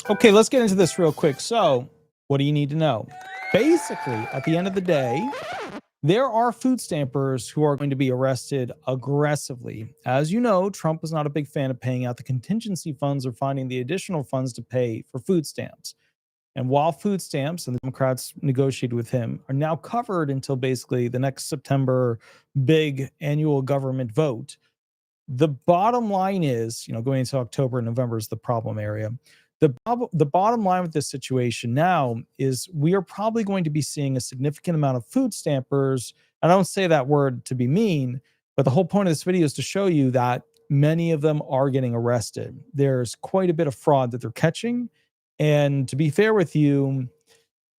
Okay, let's get into this real quick. So, what do you need to know? Basically, at the end of the day, there are food stampers who are going to be arrested aggressively. As you know, Trump is not a big fan of paying out the contingency funds or finding the additional funds to pay for food stamps. And while food stamps and the Democrats negotiated with him are now covered until basically the next September big annual government vote, the bottom line is, going into October and November is the problem area. The bottom line with this situation now is we are probably going to be seeing a significant amount of food stampers. I don't say that word to be mean, but the whole point of this video is to show you that many of them are getting arrested. There's quite a bit of fraud that they're catching. And to be fair with you,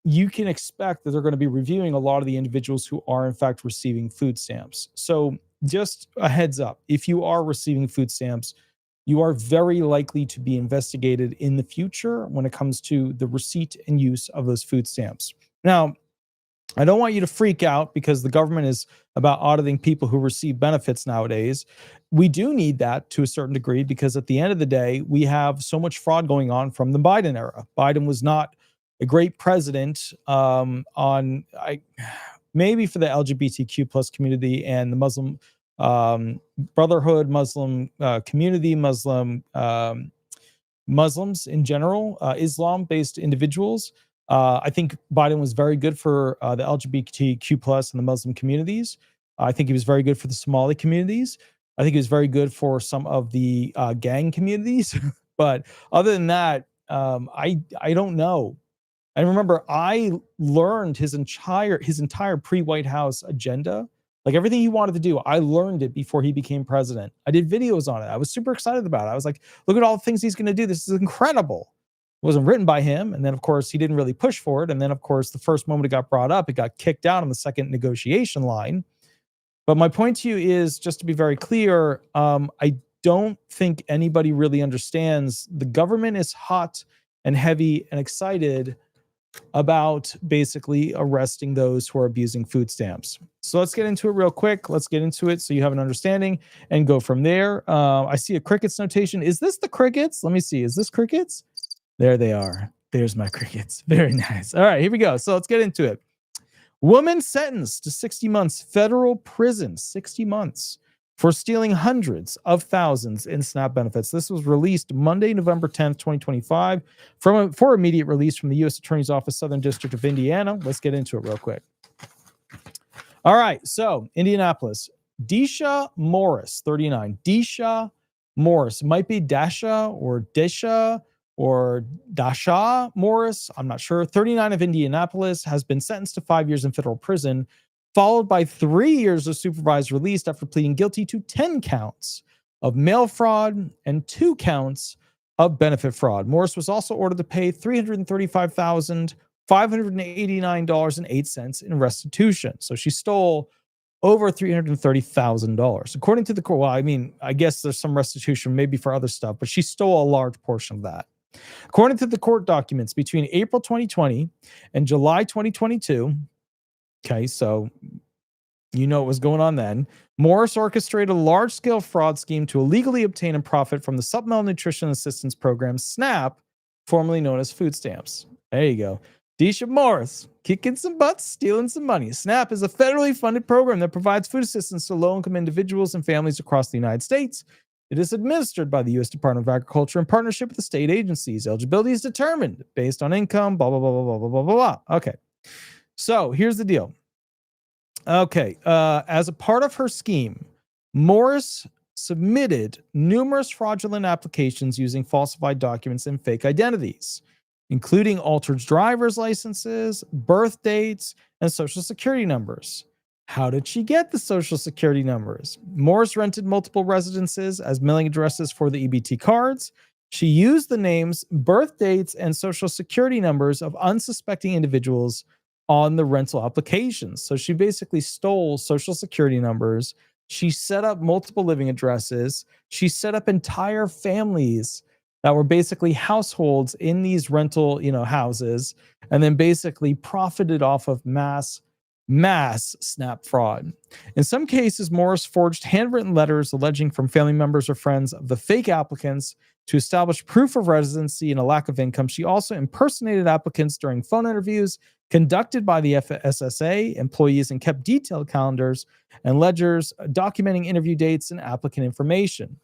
you can expect that they're going to be reviewing a lot of the individuals who are in fact receiving food stamps. So just a heads up, if you are receiving food stamps, you are very likely to be investigated in the future when it comes to the receipt and use of those food stamps. Now, I don't want you to freak out because the government is about auditing people who receive benefits nowadays. We do need that to a certain degree because at the end of the day, we have so much fraud going on from the Biden era. Biden was not a great president maybe for the LGBTQ plus community and the Muslim Brotherhood, Muslim community, Muslims in general, Islam-based individuals. I think Biden was very good for the LGBTQ plus and the Muslim communities. I think he was very good for the Somali communities. I think he was very good for some of the gang communities. But other than that, I don't know. And remember, I learned his entire pre-White House agenda. Like everything he wanted to do, I learned it before he became president. I did videos on it. I was super excited about it. I was like, look at all the things he's going to do. This is incredible. It wasn't written by him. And then, of course, he didn't really push for it. And then, of course, the first moment it got brought up, it got kicked out on the second negotiation line. But my point to you is, just to be very clear, I don't think anybody really understands the government is hot and heavy and excited about basically arresting those who are abusing food stamps. So let's get into it real quick. Let's get into it so you have an understanding and go from there. I see a crickets notation. Is this the crickets? Let me see. Is this crickets? There they are. There's my crickets. Very nice. All right, here we go. So let's get into it. Woman sentenced to 60 months federal prison, 60 months, for stealing hundreds of thousands in SNAP benefits. This was released Monday, November 10th, 2025, for immediate release from the U.S. Attorney's Office, Southern District of Indiana. Let's get into it real quick. All right, so Indianapolis. Desha Morris, 39. Desha Morris. Might be Dasha or Desha or Dasha Morris. I'm not sure. 39 of Indianapolis has been sentenced to 5 years in federal prison, followed by 3 years of supervised release after pleading guilty to 10 counts of mail fraud and 2 counts of benefit fraud. Morris was also ordered to pay $335,589.08 in restitution. So she stole over $330,000. According to the court, well, I mean, I guess there's some restitution maybe for other stuff, but she stole a large portion of that. According to the court documents, between April 2020 and July 2022, okay, so you know what was going on then, Morris orchestrated a large-scale fraud scheme to illegally obtain and profit from the Supplemental Nutrition Assistance Program, SNAP, formerly known as food stamps. There you go. Desha Morris, kicking some butts, stealing some money. SNAP is a federally funded program that provides food assistance to low-income individuals and families across the United States. It is administered by the U.S. Department of Agriculture in partnership with the state agencies. Eligibility is determined based on income, blah, blah, blah, blah, blah, blah, blah, blah. Okay. So here's the deal. Okay. As a part of her scheme, Morris submitted numerous fraudulent applications using falsified documents and fake identities, including altered driver's licenses, birth dates, and social security numbers. How did she get the social security numbers? Morris rented multiple residences as mailing addresses for the EBT cards. She used the names, birth dates, and social security numbers of unsuspecting individuals on the rental applications. So she basically stole social security numbers. She set up multiple living addresses. She set up entire families that were basically households in these rental, houses, and then basically profited off of mass mass SNAP fraud. In some cases, Morris forged handwritten letters alleging from family members or friends of the fake applicants to establish proof of residency and a lack of income. She also impersonated applicants during phone interviews conducted by the SSA employees and kept detailed calendars and ledgers documenting interview dates and applicant information.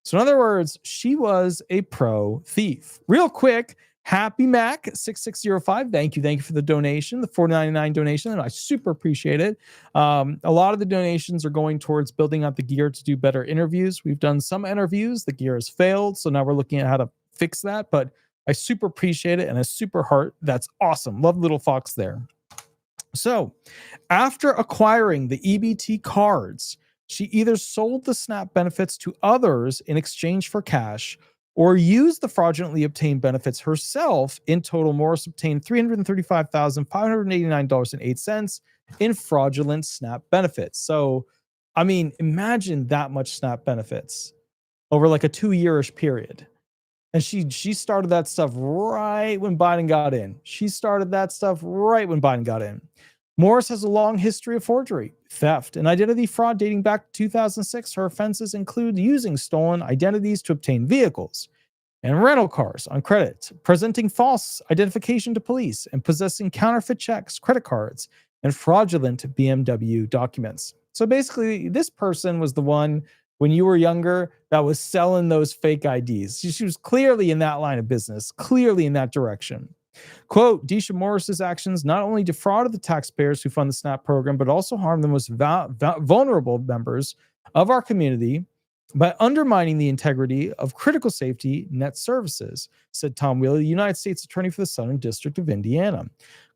So in other words, she was a pro thief. Real quick, Happy Mac 6605. Thank you for the donation, the $4.99 donation, and I super appreciate it. A lot of the donations are going towards building out the gear to do better interviews. We've done some interviews, the gear has failed, so now we're looking at how to fix that. But I super appreciate it, and a super heart. That's awesome. Love Little Fox there. So, after acquiring the EBT cards, she either sold the SNAP benefits to others in exchange for cash or used the fraudulently obtained benefits herself. In total, Morris obtained $335,589.08 in fraudulent SNAP benefits. So, I mean, imagine that much SNAP benefits over like a 2-year-ish period. And she started that stuff right when Biden got in. Morris has a long history of forgery, theft, and identity fraud dating back to 2006. Her offenses include using stolen identities to obtain vehicles and rental cars on credit, presenting false identification to police, and possessing counterfeit checks, credit cards, and fraudulent BMW documents. So basically, this person was the one when you were younger that was selling those fake IDs. She was clearly in that line of business, clearly in that direction. Quote, Deisha Morris's actions not only defrauded the taxpayers who fund the SNAP program, but also harmed the most vulnerable members of our community by undermining the integrity of critical safety net services, said Tom Wheeler, the United States Attorney for the Southern District of Indiana.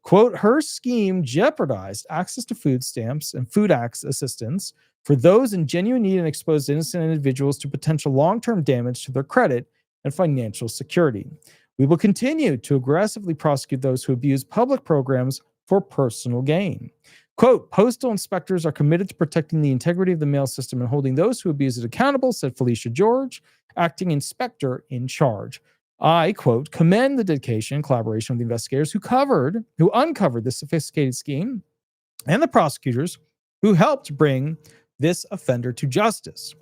Quote, her scheme jeopardized access to food stamps and food assistance for those in genuine need and exposed innocent individuals to potential long-term damage to their credit and financial security. We will continue to aggressively prosecute those who abuse public programs for personal gain. Quote, postal inspectors are committed to protecting the integrity of the mail system and holding those who abuse it accountable, said Felicia George, acting inspector in charge. I, quote, commend the dedication and collaboration of the investigators who uncovered this sophisticated scheme and the prosecutors who helped bring this offender to justice.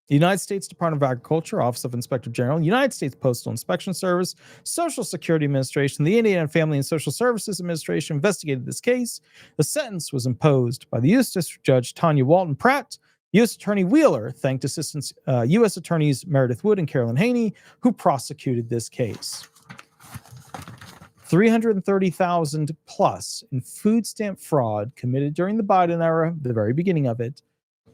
The United States Department of Agriculture, Office of Inspector General, United States Postal Inspection Service, Social Security Administration, the Indiana Family and Social Services Administration investigated this case. The sentence was imposed by the U.S. District Judge Tanya Walton Pratt. U.S. Attorney Wheeler thanked Assistant U.S. Attorneys Meredith Wood and Carolyn Haney, who prosecuted this case. $330,000 plus in food stamp fraud committed during the Biden era, the very beginning of it,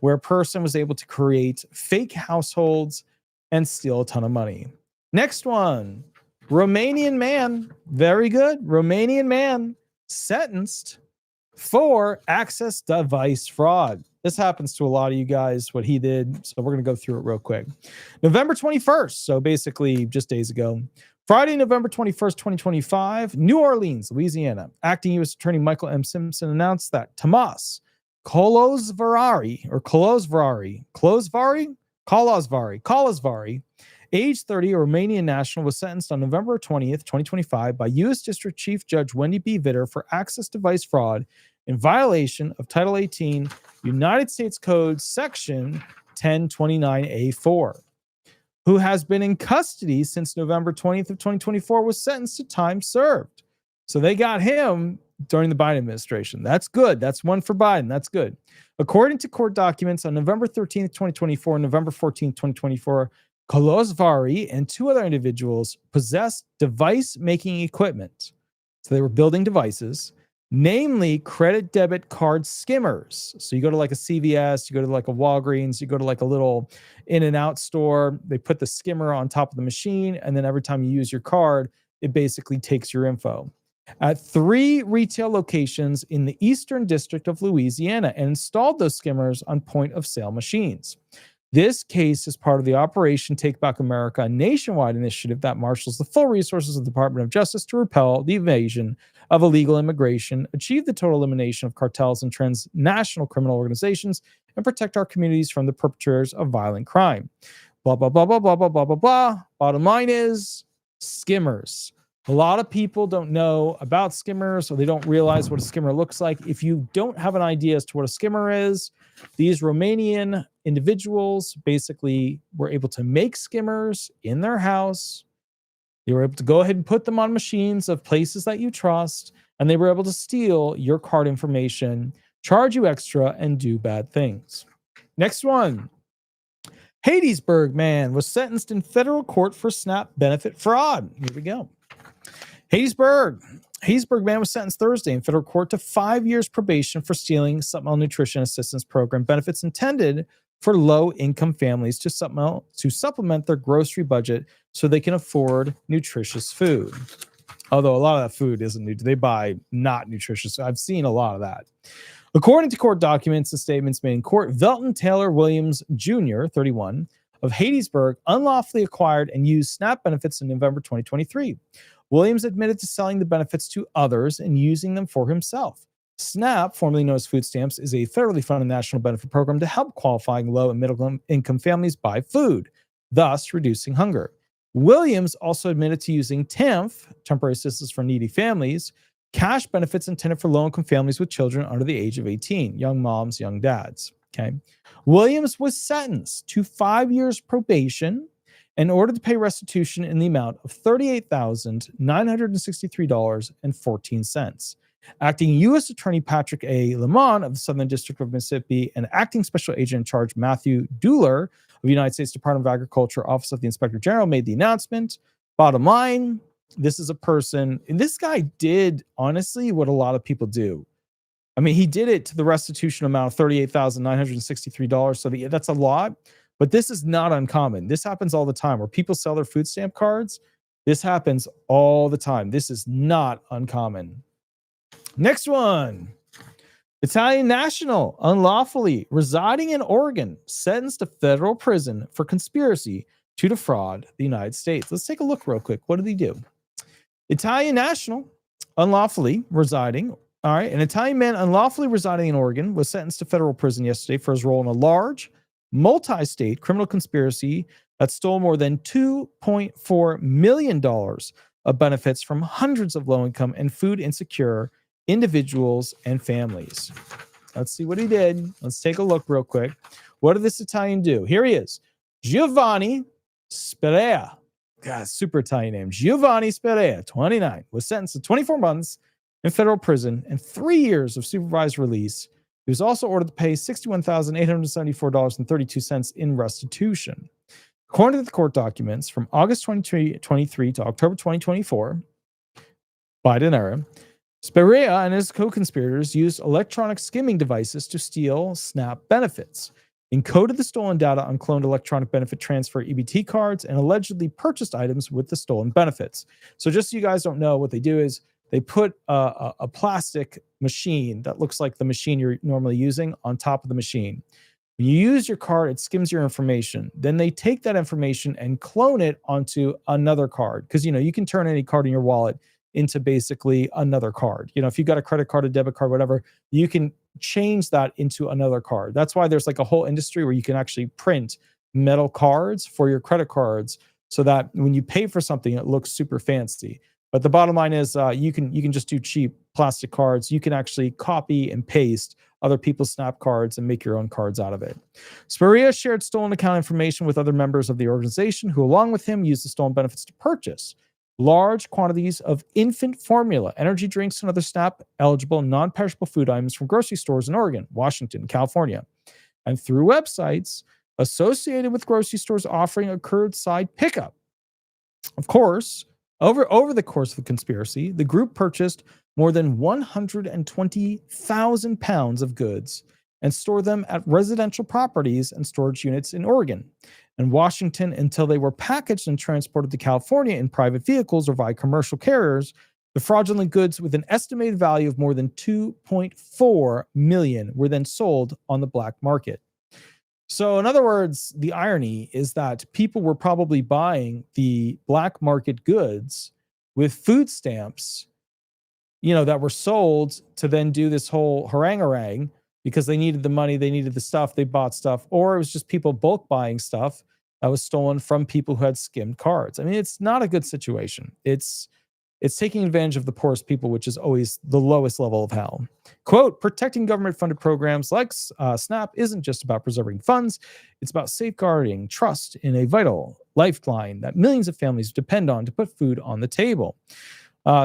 where a person was able to create fake households and steal a ton of money. Next one, Romanian man, very good, Romanian man sentenced for access device fraud. This happens to a lot of you guys, what he did, so we're going to go through it real quick. November 21st, so basically just days ago, Friday, November 21st, 2025, New Orleans, Louisiana, acting U.S. Attorney Michael M. Simpson announced that Tomas Kolozvari, age 30, a Romanian national, was sentenced on November 20th, 2025 by U.S. District Chief Judge Wendy B. Vitter for access device fraud in violation of Title 18, United States Code Section 1029A4. Who has been in custody since November 20th of 2024, was sentenced to time served. So they got him during the Biden administration. That's good. That's one for Biden. That's good. According to court documents, on November 13th, 2024, and November 14th, 2024, Kolozvari and two other individuals possessed device-making equipment. So they were building devices, namely credit debit card skimmers. So you go to like a CVS, you go to like a Walgreens, you go to like a little In-N-Out store. They put the skimmer on top of the machine, and then every time you use your card, it basically takes your info. At 3 retail locations in the Eastern District of Louisiana and installed those skimmers on point-of-sale machines. This case is part of the Operation Take Back America, a nationwide initiative that marshals the full resources of the Department of Justice to repel the invasion of illegal immigration, achieve the total elimination of cartels and transnational criminal organizations, and protect our communities from the perpetrators of violent crime. Blah, blah, blah, blah, blah, blah, blah, blah, blah. Bottom line is skimmers. A lot of people don't know about skimmers, or they don't realize what a skimmer looks like. If you don't have an idea as to what a skimmer is, these Romanian individuals basically were able to make skimmers in their house. They were able to go ahead and put them on machines of places that you trust, and they were able to steal your card information, charge you extra, and do bad things. Next one. Hadesburg man was sentenced in federal court for SNAP benefit fraud. Here we go. Hadesburg man was sentenced Thursday in federal court to 5 years probation for stealing supplemental nutrition assistance program benefits intended for low-income families to supplement their grocery budget so they can afford nutritious food. Although a lot of that food isn't new. They buy not nutritious. I've seen a lot of that. According to court documents and statements made in court, Velton Taylor Williams Jr., 31, of Hadesburg, unlawfully acquired and used SNAP benefits in November 2023. Williams admitted to selling the benefits to others and using them for himself. SNAP, formerly known as food stamps, is a federally funded national benefit program to help qualifying low and middle income families buy food, thus reducing hunger. Williams also admitted to using TANF, temporary assistance for needy families, cash benefits intended for low-income families with children under the age of 18, young moms, young dads. Okay. Williams was sentenced to 5 years probation in order to pay restitution in the amount of $38,963.14. Acting U.S. Attorney Patrick A. Lemon of the Southern District of Mississippi and Acting Special Agent in Charge Matthew Dueller of the United States Department of Agriculture, Office of the Inspector General, made the announcement. Bottom line, this is a person, and this guy did, honestly, what a lot of people do. I mean, he did it to the restitution amount of $38,963. So that's a lot, but this is not uncommon. This happens all the time where people sell their food stamp cards. This happens all the time. This is not uncommon. Next one. Italian national unlawfully residing in Oregon sentenced to federal prison for conspiracy to defraud the United States. Let's take a look real quick. What did he do? Italian national unlawfully residing. All right. An Italian man unlawfully residing in Oregon was sentenced to federal prison yesterday for his role in a large multi-state criminal conspiracy that stole more than $2.4 million of benefits from hundreds of low-income and food insecure individuals and families. Let's see what he did. Let's take a look real quick. What did this Italian do? Here he is. Giovanni Sperea. God, super Italian name. Giovanni Sperea, 29, was sentenced to 24 months in federal prison and 3 years of supervised release. He was also ordered to pay $61,874.32 in restitution. According to the court documents, from August 2023 to October 2024, Biden era, Sperea and his co-conspirators used electronic skimming devices to steal SNAP benefits, encoded the stolen data on cloned electronic benefit transfer EBT cards, and allegedly purchased items with the stolen benefits. So just so you guys don't know, what they do is they put a plastic machine that looks like the machine you're normally using on top of the machine. When you use your card, it skims your information. Then they take that information and clone it onto another card. Because, you can turn any card in your wallet into basically another card. If you've got a credit card, a debit card, whatever, you can change that into another card. That's why there's like a whole industry where you can actually print metal cards for your credit cards so that when you pay for something, it looks super fancy. But the bottom line is you can just do cheap plastic cards. You can actually copy and paste other people's SNAP cards and make your own cards out of it. Sperea shared stolen account information with other members of the organization who, along with him, used the stolen benefits to purchase large quantities of infant formula, energy drinks, and other SNAP-eligible non-perishable food items from grocery stores in Oregon, Washington, California, and through websites associated with grocery stores offering a curbside pickup. Of course, over the course of the conspiracy, the group purchased more than 120,000 pounds of goods and stored them at residential properties and storage units in Oregon and Washington until they were packaged and transported to California in private vehicles or via commercial carriers. The fraudulent goods, with an estimated value of more than $2.4 million, were then sold on the black market. So in other words, the irony is that people were probably buying the black market goods with food stamps, that were sold to then do this whole harangue because they needed the money, they needed the stuff, they bought stuff, or it was just people bulk buying stuff that was stolen from people who had skimmed cards. I mean, it's not a good situation. It's It's taking advantage of the poorest people, which is always the lowest level of hell. Quote, protecting government-funded programs like SNAP isn't just about preserving funds. It's about safeguarding trust in a vital lifeline that millions of families depend on to put food on the table.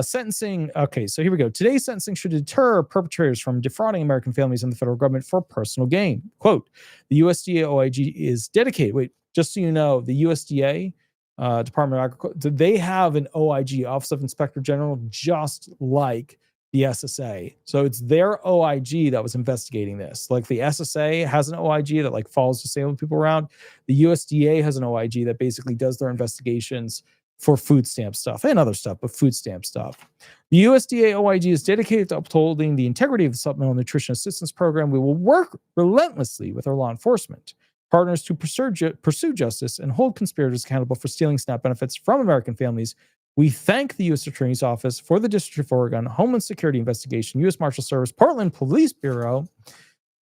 Sentencing. Okay, so here we go. Today's sentencing should deter perpetrators from defrauding American families and the federal government for personal gain. Quote, the USDA OIG is dedicated. Wait, just so you know, the USDA, Department of Agriculture, they have an OIG, Office of Inspector General, just like the SSA. So it's their OIG that was investigating this. Like the SSA has an OIG that like follows disabled people around. The USDA has an OIG that basically does their investigations for food stamp stuff and other stuff, but food stamp stuff. The USDA OIG is dedicated to upholding the integrity of the Supplemental Nutrition Assistance Program. We will work relentlessly with our law enforcement partners to pursue justice and hold conspirators accountable for stealing SNAP benefits from American families. We thank the U.S. Attorney's Office for the District of Oregon, Homeland Security Investigation, U.S. Marshal Service, Portland Police Bureau,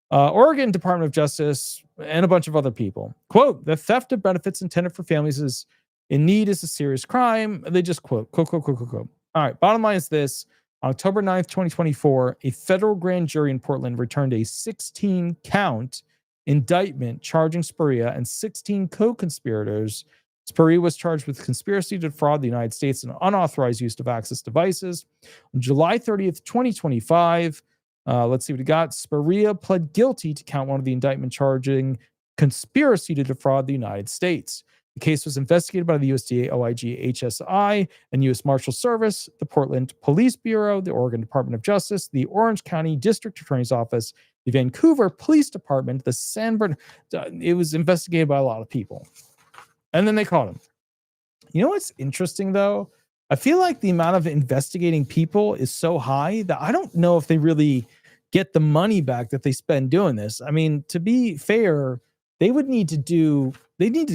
Oregon Department of Justice, and a bunch of other people. Quote, the theft of benefits intended for families is in need is a serious crime. They just quote. All right, bottom line is this. On October 9th, 2024, a federal grand jury in Portland returned a 16-count indictment charging Spurrier and 16 co-conspirators. Spurrier was charged with conspiracy to defraud the United States and unauthorized use of access devices. On July 30th, 2025, let's see what he got. Spurrier pled guilty to count one of the indictment charging conspiracy to defraud the United States. The case was investigated by the USDA, OIG, HSI, and U.S. Marshal Service, the Portland Police Bureau, the Oregon Department of Justice, the Orange County District Attorney's Office, the Vancouver Police Department, the San Bernardino. It was investigated by a lot of people. And then they caught him. You know what's interesting, though? I feel like the amount of investigating people is so high that I don't know if they really get the money back that they spend doing this. I mean, to be fair, they would need to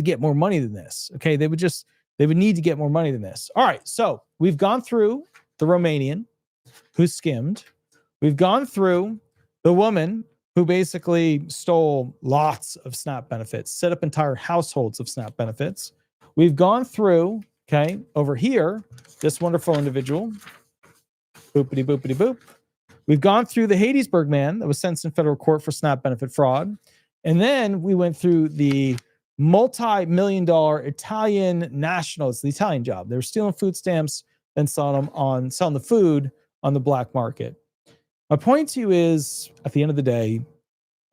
get more money than this. Okay. They would need to get more money than this. All right. So we've gone through the Romanian who skimmed. We've gone through the woman who basically stole lots of SNAP benefits, set up entire households of SNAP benefits. We've gone through, okay, over here, this wonderful individual, boopity boopity boop. We've gone through the Hadesburg man that was sentenced in federal court for SNAP benefit fraud. And then we went through the multi-million-dollar Italian national. It's the Italian job. They were stealing food stamps and selling the food on the black market. My point to you is, at the end of the day,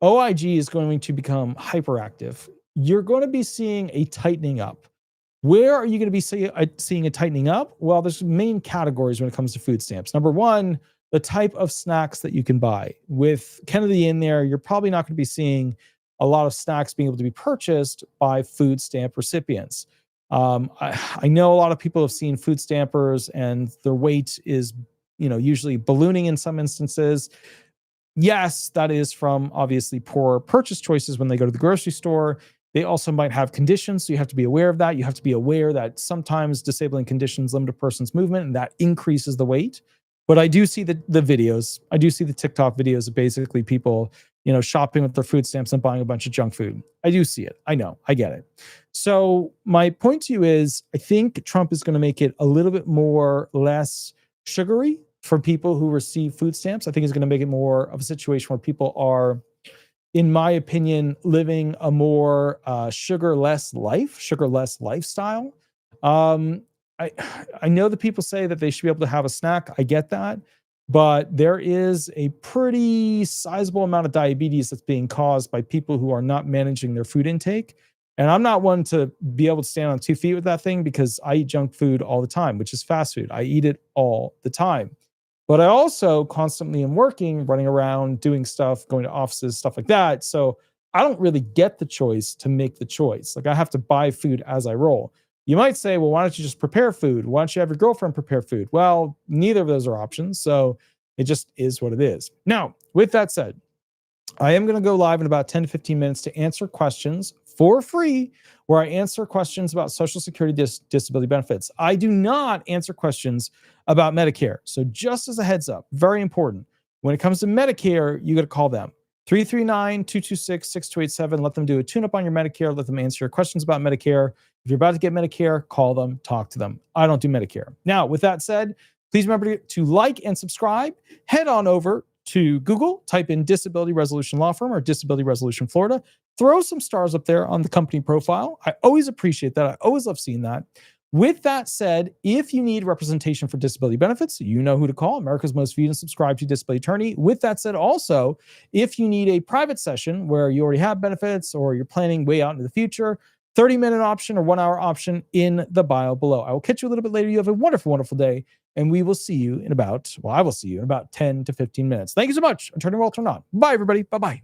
OIG is going to become hyperactive. You're going to be seeing a tightening up. Where are you going to be seeing a tightening up? Well, there's main categories when it comes to food stamps. Number one, the type of snacks that you can buy. With Kennedy in there, you're probably not going to be seeing a lot of snacks being able to be purchased by food stamp recipients. I know a lot of people have seen food stampers and their weight is, usually ballooning in some instances. Yes, that is from obviously poor purchase choices when they go to the grocery store. They also might have conditions, so you have to be aware of that. You have to be aware that sometimes disabling conditions limit a person's movement, and that increases the weight. But I do see the videos. I do see the TikTok videos of basically people, shopping with their food stamps and buying a bunch of junk food. I do see it. I know. I get it. So my point to you is, I think Trump is going to make it a little bit less sugary for people who receive food stamps. I think he's going to make it more of a situation where people are, in my opinion, living a more sugar-less lifestyle. I know that people say that they should be able to have a snack. I get that. But there is a pretty sizable amount of diabetes that's being caused by people who are not managing their food intake. And I'm not one to be able to stand on 2 feet with that thing, because I eat junk food all the time, which is fast food. I eat it all the time. But I also constantly am working, running around, doing stuff, going to offices, stuff like that. So I don't really get the choice to make the choice. Like, I have to buy food as I roll. You might say, well, why don't you just prepare food? Why don't you have your girlfriend prepare food? Well, neither of those are options. So it just is what it is. Now, with that said, I am going to go live in about 10 to 15 minutes to answer questions for free, where I answer questions about Social Security disability benefits. I do not answer questions about Medicare. So just as a heads up, very important, when it comes to Medicare, you got to call them. 339-226-6287. Let them do a tune-up on your Medicare. Let them answer your questions about Medicare. If you're about to get Medicare, call them, talk to them. I don't do Medicare. Now, with that said, Please remember to like and subscribe. Head on over to Google, type in Disability Resolution Law Firm or Disability Resolution Florida. Throw some stars up there on the company profile. I always appreciate that. I always love seeing that. With that said, if you need representation for disability benefits, you know who to call, America's most viewed and subscribed to disability attorney. With that said, also, if you need a private session where you already have benefits or you're planning way out into the future, 30-minute option or 1-hour option in the bio below. I will catch you a little bit later. You have a wonderful, wonderful day, and we will see you in about, I will see you in about 10 to 15 minutes. Thank you so much. Attorney Walter Knott. Bye, everybody. Bye-bye.